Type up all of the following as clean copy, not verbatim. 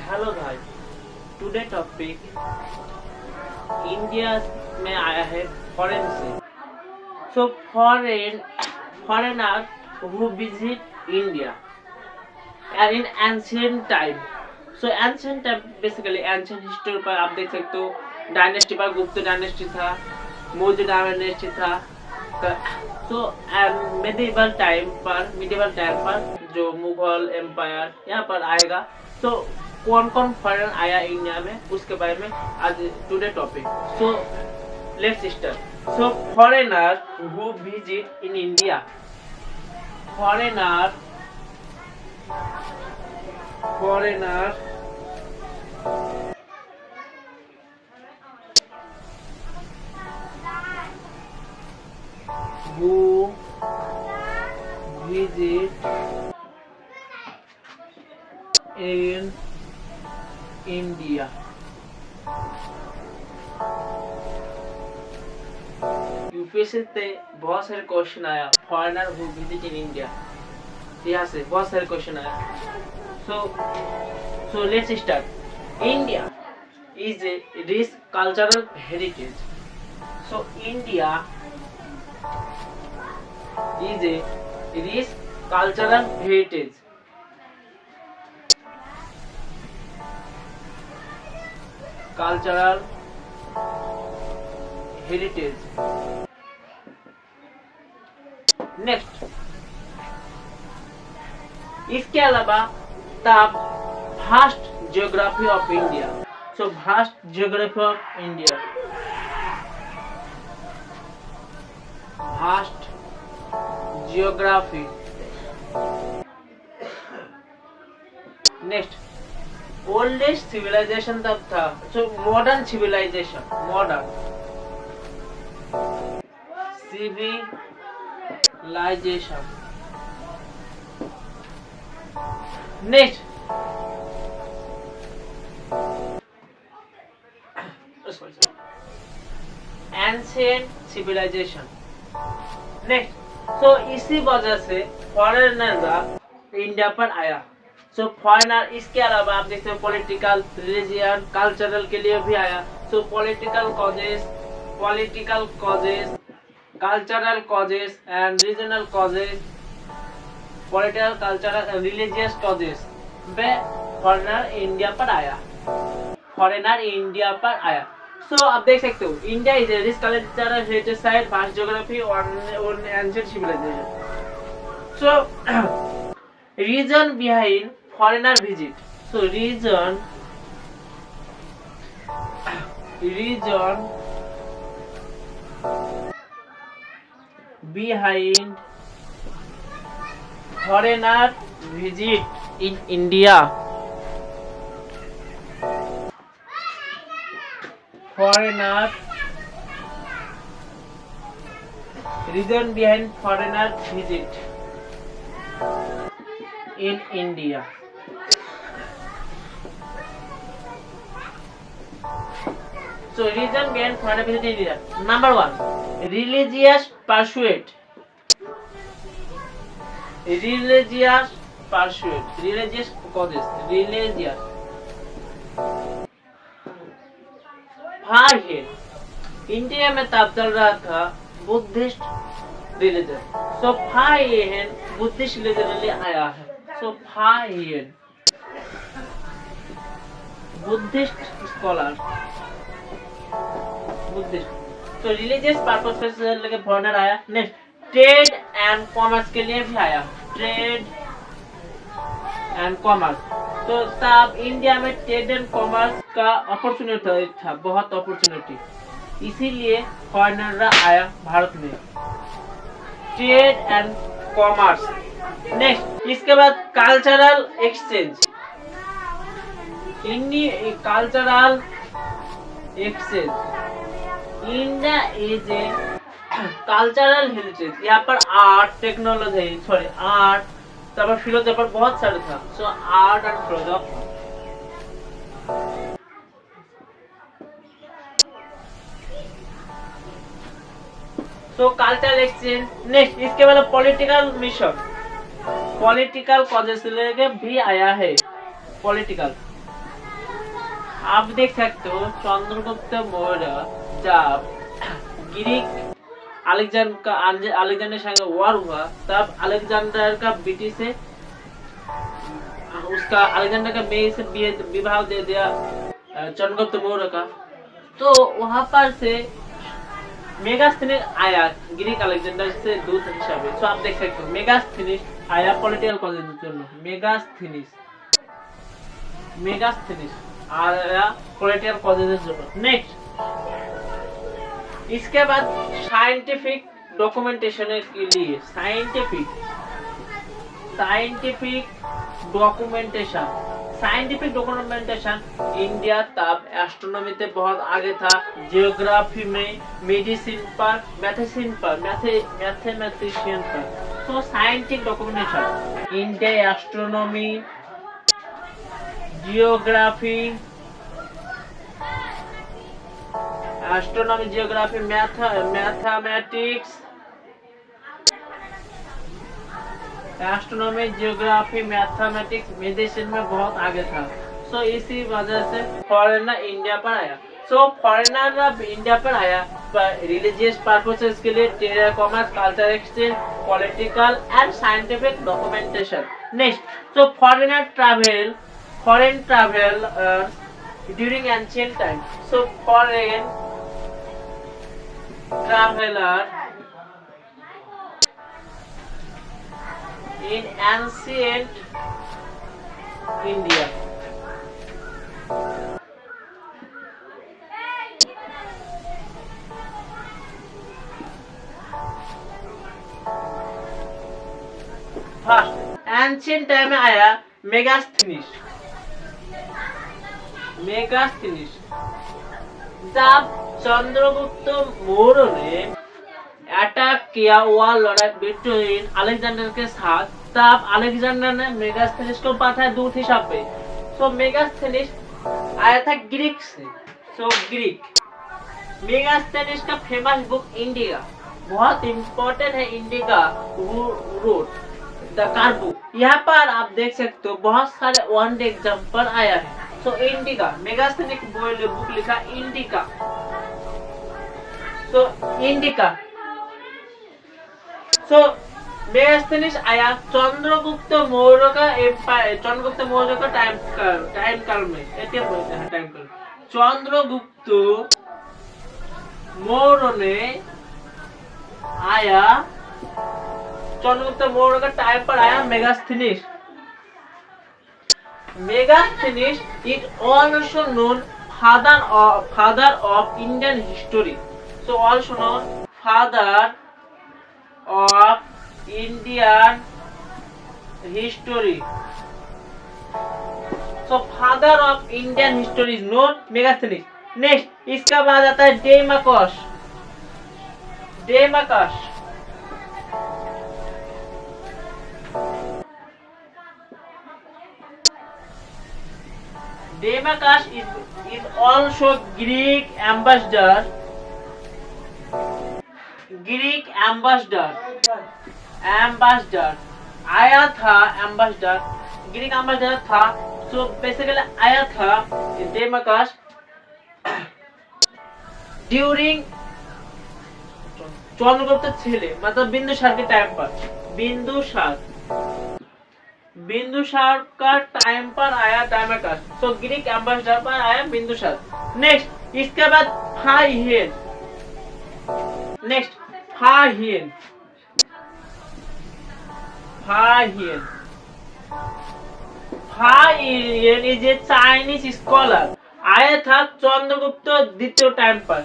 Hello भाई। Today topic India में आया है फॉरेन से। So foreigner who visit India in ancient time. So ancient time basically ancient history पर आप देख सकते हो। डायनेस्टी पर गुप्त डायनेस्टी था, मौर्य डायनेस्टी था। सो मिडिवल टाइम पर जो मुगल एम्पायर यहाँ पर आएगा। तो कौन कौन फॉरेन आया इंडिया में उसके बारे में आज today topic. So let's start. So foreigner who visit in India. Foreigner who visit in India। UPSC से बहुत सारे क्वेश्चन आया foreigner who visit in India, यहाँ से बहुत सारे क्वेश्चन आया। So let's start. India is a rich cultural heritage. So India is a rich cultural heritage. Cultural heritage. Next, इसके अलावा the vast geography of India. So vast geography of India. Vast geography. Next, oldest civilization तब था। So modern civilization. Modern civilization. Next, ancient civilization. Next, so इसी वजह से foreigner India पर आया। सो foreigner इसके अलावा आप देखते हो पॉलिटिकल, रिलीजियन, कल्चरल के लिए भी आया। So political causes, cultural causes and regional causes, political, cultural and religious causes में फॉरेनर इंडिया पर आया। सो आप देख सकते हो India is a rich cultural heritage site, vast geography और ancient civilization. So reason behind foreigner visit. So reason behind foreigner visit in India. Reason behind foreigner visit in India. So reason behind foreigner visit in India. Number 1, religious pursuit. Religious causes. भाई है India में तब चल रहा था Buddhist religion. सो भाई है Buddhist religion ले आया है। सो भाई है बुद्धिस्ट स्कॉलर, बुद्धिस्ट। तो रिलीजियस पर्पस से लेके फॉरेनर आया। नेक्स्ट, ट्रेड एंड कॉमर्स के लिए भी आया। Trade and commerce. तो तब इंडिया में ट्रेड एंड कॉमर्स का अपॉर्चुनिटी था, बहुत अपॉर्चुनिटी, इसीलिए फॉरेनर आया भारत में। Trade and commerce. नेक्स्ट, इसके बाद cultural exchange. Cultural exchange. India is a cultural heritage. यहाँ पर आर्ट, टेक्नोलॉजी, आर्ट, तब फिलोसफर बहुत सारे था। So art and philosopher. So cultural exchange. Next, इसके बाद पॉलिटिकल मिशन, पॉलिटिकल कॉजेस लेके भी आया है। पॉलिटिकल आप देख सकते हो चंद्रगुप्त मौर्य जब ग्रीक अलेक्जेंडर संगे वॉर हुआ तब अलेक्जेंडर का बेटी से उसका अलेक्जेंडर का मेये से विवाह दे दिया चंद्रगुप्त मौर्य का। तो वहां पर से मेगास्थनीस आया ग्रीक अलेक्जेंडर से दूत हिसाब से। तो आप देख सकते हो मेगास्थनीस आया पॉलिटिकल कॉजेज मेगास्थनीस आया पॉलिटिकल कॉजेज। नेक्स्ट इसके बाद साइंटिफिक डॉक्यूमेंटेशन के लिए साइंटिफिक डॉक्यूमेंटेशन इंडिया तब एस्ट्रोनॉमी बहुत आगे था, जियोग्राफी में, मेडिसिन पर, मैथमेटिशियन पर। तो scientific documentation India astronomy, geography, mathematics, astronomy, geography, mathematics, medicine में बहुत आगे था। सो इसी वजह से फॉरेनर इंडिया पर आया। फॉरेनर इंडिया पर आया रिलीजियस पर्पसेस के लिए, trade, commerce, culture exchange, political and scientific documentation. Next foreign travel during ancient time. Foreign traveller in ancient India. First ancient time में आया मेगास्थनीस। जब चंद्रगुप्त मौर्य ने अटैक किया वॉर लड़ा बिटवीन अलेक्जेंडर के साथ, तब अलेक्जेंडर ने मेगास्थनीस को पाठा दूत हिसाब पे। मेगास्थनीस आया था ग्रीक से। मेगास्थनीस का फेमस बुक इंडिका बहुत इंपॉर्टेंट है। Indica wrote the car book. यहाँ पर आप देख सकते हो बहुत सारे वन डे एग्जाम्पल आया है। इंडिका मेगास्थनीस बुक लिखा इंडिका। मेगास्थनीस आया चंद्रगुप्त मौर्य का टाइम काल में। चंद्रगुप्त मौर्य का टाइम पर आया Megasthenes is also known father of Indian history. Also known father of Indian history. Father of Indian history is known Megasthenes. Next इसका बाद आता है डेमाकस। Deimachus is also Greek ambassador. आया था एम्बेसडर, ग्रीक एम्बेसडर था। बेसिकली आया था डेमाकस ड्यूरिंग चंद्रगुप्त छेले मतलब बिंदुसार के टाइम पर। बिंदुसार का टाइम पर आया डेमाकस। ग्रीक एम्बेसडर पर आया बिंदुसार। नेक्स्ट इसके बाद फाहियन इज ए चाइनीज स्कॉलर। आया था चंद्रगुप्त द्वितीय टाइम पर।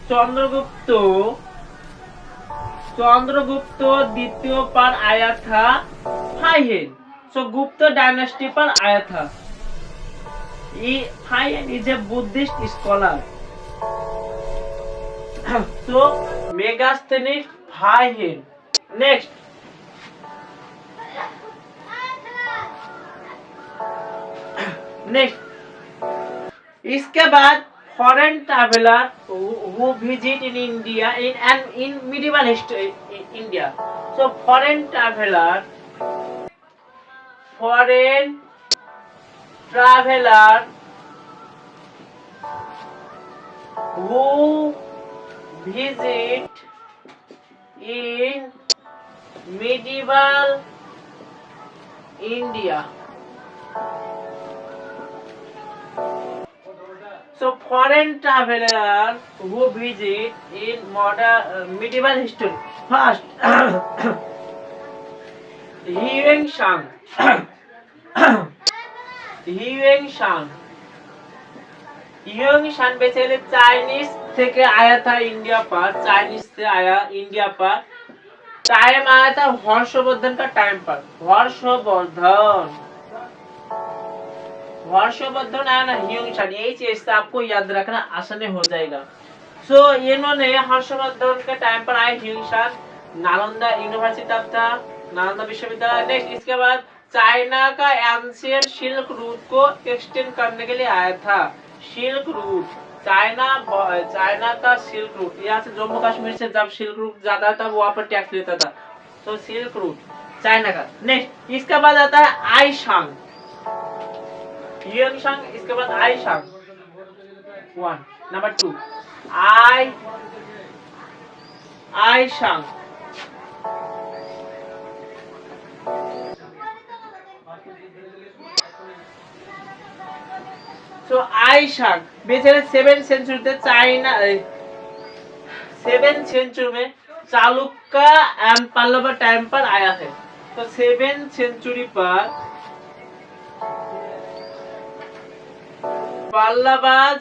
चंद्रगुप्त द्वितीय पर आया था फाहियन। गुप्त डायनेस्टी पर आया था। Fahien is a Buddhist scholar. Megasthenes, Fahien. Next इसके बाद foreign traveller who visit in India in medieval history India. Foreign traveler who visit in medieval India. So foreign traveler who visit in medieval history. First, Yuan-Shang. Yuan-Shang. Yuan basically Chinese থেকে आया था India पर, Chinese से आया India पर। Time आया था हर्षवर्धन का टाइम पर। हर्षवर्धन आया ना युएंग-शान, यही चीज से आपको याद रखना आसानी हो जाएगा। सो इन्होंने हर्षवर्धन के टाइम पर आए युएंग-शान, नालंदा यूनिवर्सिटी था, नालंदा विश्वविद्यालय। नेक्स्ट इसके बाद चाइना का एंशिएंट सिल्क रूट को एक्सटेंड करने के लिए आया था। सिल्क रूट, चाइना का सिल्क रूट, यहाँ से जम्मू कश्मीर से जब सिल्क रूट जाता था वहां पर टैक्स लेता था। तो सिल्क रूट चाइना का। नेक्स्ट इसके बाद आता है आईशांग, युएंग-शांग, इसके बाद आईशांग। 1 नंबर 2 आईशांग। So आईशांग बेचारे 7th सेंचुरी थे चाइना, 7th सेंचुरी में चालुक्य एंड पल्लव टाइम पर आया है। तो 7th सेंचुरी पर पल्लवाज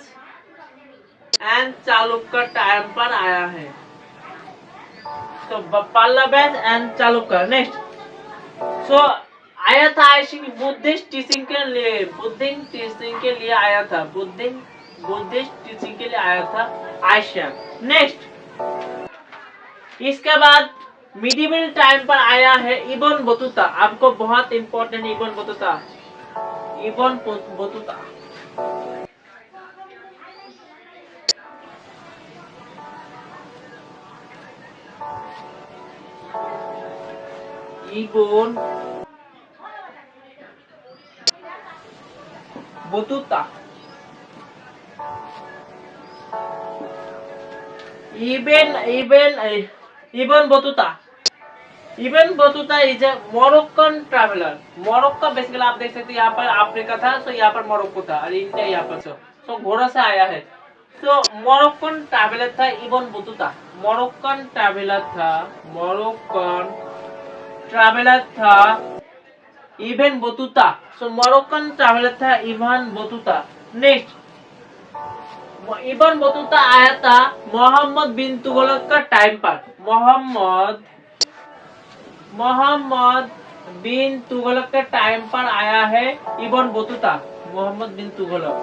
एंड चालुक्य टाइम पर आया है। तो Pallavas and Chalukya. Next so आया था आईशिंग बुद्धिस्ट टीचिंग के लिए, आया था, बुद्धिस्ट टीचिंग के लिए आया था आईशिंग। नेक्स्ट इसके बाद मिडिवल टाइम पर आया है इब्न बतूता। आपको बहुत important Ibn Battuta. Ibn Battuta is a Moroccan traveller. Morocco basically आप देख सकते हैं, यहाँ पर अफ्रीका था, तो यहाँ पर मोरक्को था, और इंडिया यहाँ पर तो घोड़ा से आया है। तो मोरक्कन ट्रैवलर था इब्न बतूता। मोरक्कन ट्रैवलर था इब्न बतूता। सो मोरक्कन ट्रैवलर था Ibn Battuta. Next Ibn Battuta आया था मोहम्मद बिन तुगलक का टाइम पर। मोहम्मद बिन तुगलक के टाइम पर आया है इब्न बतूता। मोहम्मद बिन तुगलक।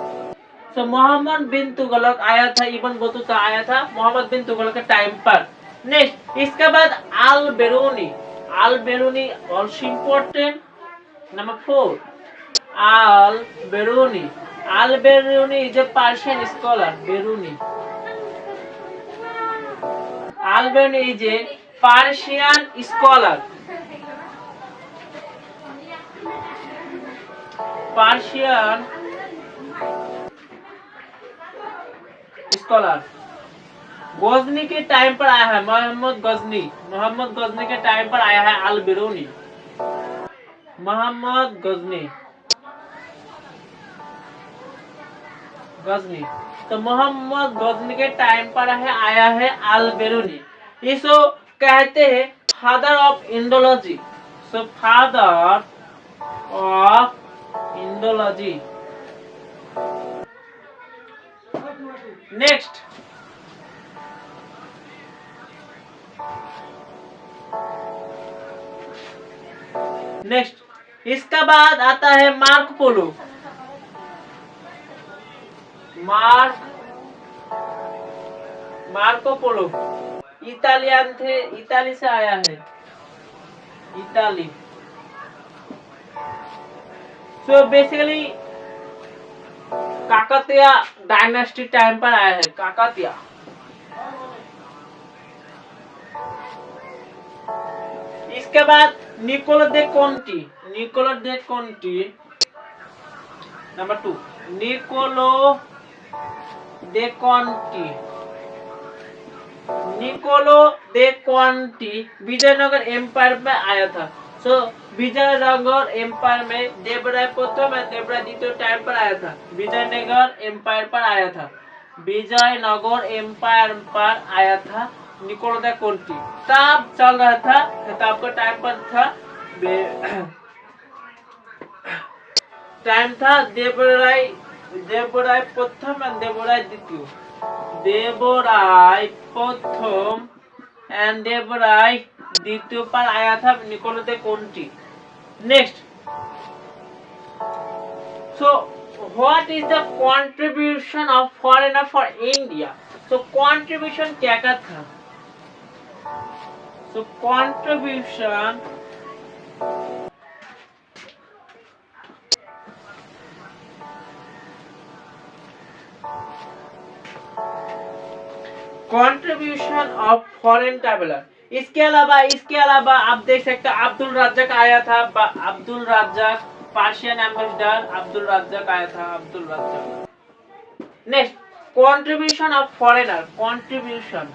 सो मोहम्मद बिन तुगलक आया था, इब्न बतूता आया था मोहम्मद बिन तुगलक के टाइम पर। नेक्स्ट इसके बाद Al Biruni also important. Number 4 Al Biruni is a Persian scholar. Al Biruni is a Persian scholar. Ghazni के टाइम पर आया है मोहम्मद गजनी के टाइम पर आया है अल बेरूनी। मोहम्मद गजनी। तो मोहम्मद गजनी के टाइम पर आया है अल बेरूनी। इसको कहते हैं father of Indology. So father of Indology. Next इसका बाद आता है मार्को पोलो। इटालियन थे, इताली से आया है, Italy. So basically Kakatiya dynasty time पर आया है, काकतिया। इसके बाद निकोलो दे कोंटी। नंबर 2 निकोलो दे Conti. Niccolo de क्वांटी Vijayanagar empire में आया था। सो विजयनगर एम्पायर में देवराय प्रथम और देवराय द्वितीय टाइम पर आया था। विजयनगर एम्पायर पर आया था। विजयनगर एम्पायर पर आया था निकोलो दे क्वांटी। तब चल रहा था, तब का टाइम पर था टाइम था देवराय प्रथम और देवराय द्वितीय। देवराय प्रथम एंड देवराय द्वितीय पर आया था Niccolo de Conti. Next, so what is the contribution of foreigner for India? So contribution क्या का था? So contribution contribution of foreign traveller. इसके अलावा आप देख सकते हैं अब्दुल रज्जाक आया था। अब्दुल रज्जाक पर्शियन एम्बेसडर अब्दुल रज्जाक आया था। Abdul Razzaq. Next, contribution of foreigner. Contribution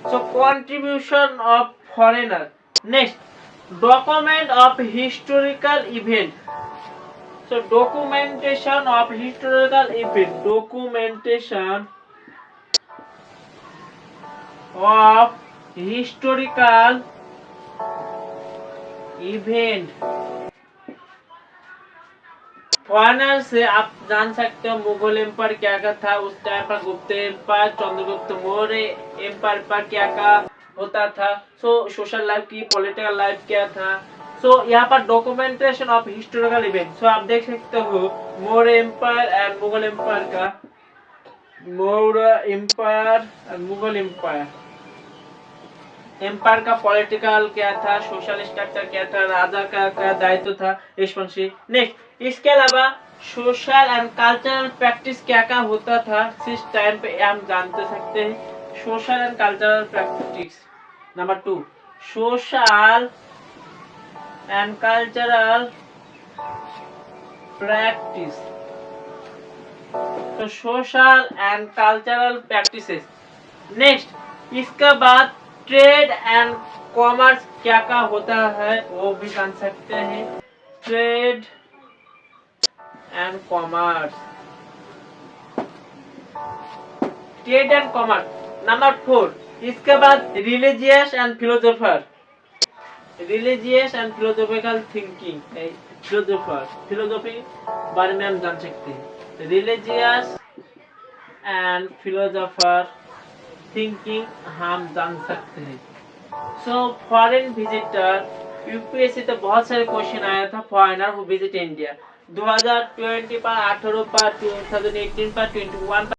so contribution of foreigner. Next, document of historical event. So documentation of historical event. Documentation of historical event. Foreigner से आप जान सकते हो मुगल एम्पायर क्या का था उस टाइम पर, गुप्त एम्पायर, चंद्रगुप्त मौर्य एम्पायर पर क्या का होता था। सो सोशल लाइफ की, पॉलिटिकल लाइफ क्या था। सो यहाँ पर documentation of historical event. So आप देख सकते हो Maurya empire and Mughal empire का, Maurya empire and Mughal empire. Empire का पॉलिटिकल क्या था, सोशल स्ट्रक्चर क्या था, राजा का दायित्व था, रिस्पॉन्सिबिलिटी। नेक्स्ट, इसके अलावा सोशल एंड कल्चरल प्रैक्टिस क्या क्या होता था इस टाइम पे हम जानते सकते हैं। Social and cultural practice. Number 2, social and cultural practice. तो social and cultural practices. Next, इसके बाद ट्रेड एंड कॉमर्स क्या क्या होता है वो भी जान सकते हैं। Trade and commerce. Trade and commerce. Number 4, इसके बाद religious and philosopher. Religious and philosophical thinking. Philosophy बारे में हम जान सकते हैं। रिलीजियस एंड फिलोसोफर थिंकिंग हम जान सकते हैं। सो फॉरेन विजिटर, यूपीएससी तो बहुत सारे क्वेश्चन आया था फॉरेनर हु विजिट इंडिया 2020 पर, 18 पर, 2018 पर, 21 पर।